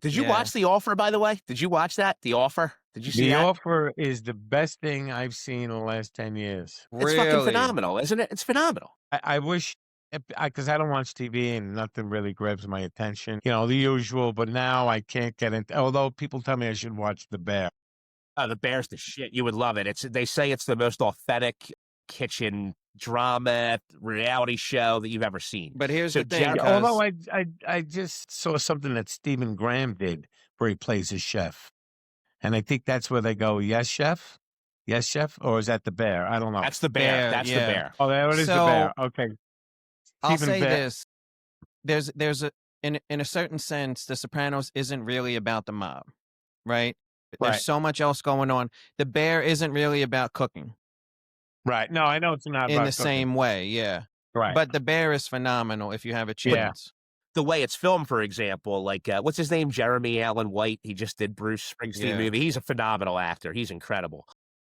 Did you Yeah. watch The Offer, by the way? Did you watch that? The Offer? Did you see The that? Offer is the best thing I've seen in the last 10 years. It's fucking Really? phenomenal, isn't it? It's phenomenal. I wish, because I don't watch TV and nothing really grabs my attention. You know, the usual, but now I can't get into, although people tell me I should watch The Bear. Oh, The Bear's the shit. You would love it. They say it's the most authentic kitchen drama reality show that you've ever seen. But here's So the thing, Jared- Although I just saw something that Stephen Graham did where he plays a chef. And I think that's where they go, yes, chef? Yes, chef? Or is that The Bear? I don't know. That's The Bear. Bear, That's yeah. The Bear. Oh, there it is, The So- Bear. Okay. I'll Stephen say Bear. this. There's a in a certain sense, The Sopranos isn't really about the mob, right? There's Right. so much else going on. The Bear isn't really about cooking Right. No, I know it's not in about the cooking. same way, yeah. Right. But The Bear is phenomenal if you have a Yeah. chance. The way it's filmed, for example, like what's his name? Jeremy Allen White. He just did Bruce Springsteen Yeah. movie. He's a phenomenal actor. He's incredible.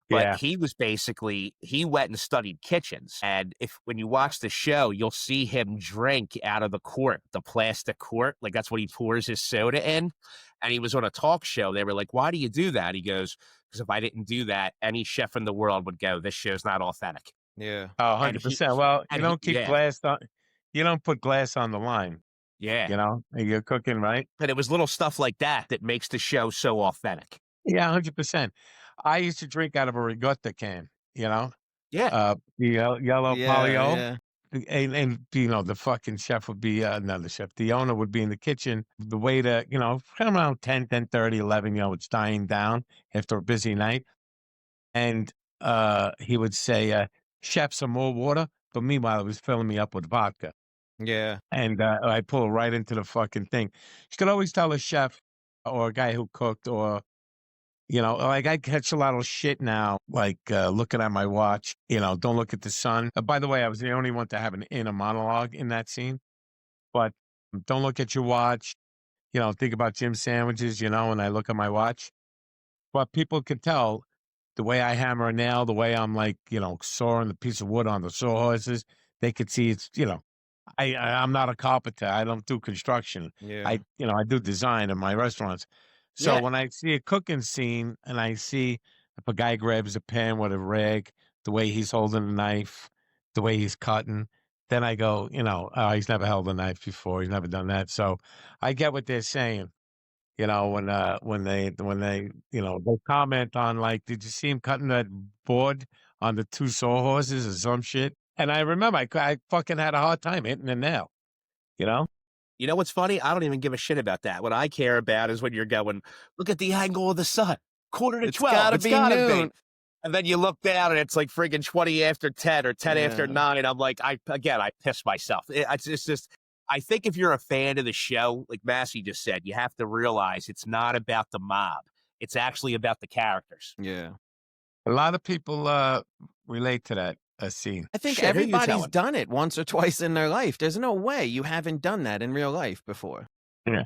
But Yeah. he was basically, he went and studied kitchens. And when you watch the show, you'll see him drink out of the quart, the plastic quart. Like that's what he pours his soda in. And he was on a talk show. They were like, why do you do that? He goes, because if I didn't do that, any chef in the world would go, this show's not authentic. Yeah. Oh, And 100%. Well, you and don't he- keep yeah. glass on, you don't put glass on the line, Yeah. you know? You're cooking, right? And it was little stuff like that that makes the show so authentic. Yeah, 100%. I used to drink out of a regatta can, you know? Yeah. The yellow polio. Yeah. And, you know, the fucking chef would be, not the chef, the owner would be in the kitchen. The waiter, you know, around 10, 10:30, 11, you know, it's dying down after a busy night. And he would say, chef, some more water. But meanwhile, he was filling me up with vodka. Yeah. And I pull right into the fucking thing. You could always tell a chef or a guy who cooked or, you know, like I catch a lot of shit now, like looking at my watch, you know, don't look at the sun. By the way, I was the only one to have an inner monologue in that scene. But don't look at your watch. You know, think about Jim sandwiches, you know, when I look at my watch. But people could tell the way I hammer a nail, the way I'm like, you know, sawing the piece of wood on the sawhorses, they could see it's, you know, I'm not a carpenter. I don't do construction. Yeah. I do design in my restaurants. So Yeah. when I see a cooking scene and I see if a guy grabs a pan with a rag, the way he's holding a knife, the way he's cutting, then I go, you know, oh, he's never held a knife before. He's never done that. So I get what they're saying. You know, when they you know, they comment on like, did you see him cutting that board on the two sawhorses or some shit? And I remember I fucking had a hard time hitting the nail. You know? You know what's funny? I don't even give a shit about that. What I care about is when you're going, look at the angle of the sun. 11:45. It's gotta be noon. And then you look down and it's like friggin' 20 after 10 or 10 after Yeah. 9. I'm like, I piss myself. It's just, I think if you're a fan of the show, like Massey just said, you have to realize it's not about the mob. It's actually about the characters. Yeah. A lot of people relate to that scene. I think Shit, who you everybody's telling? done it once or twice in their life. There's no way you haven't done that in real life before. Yeah.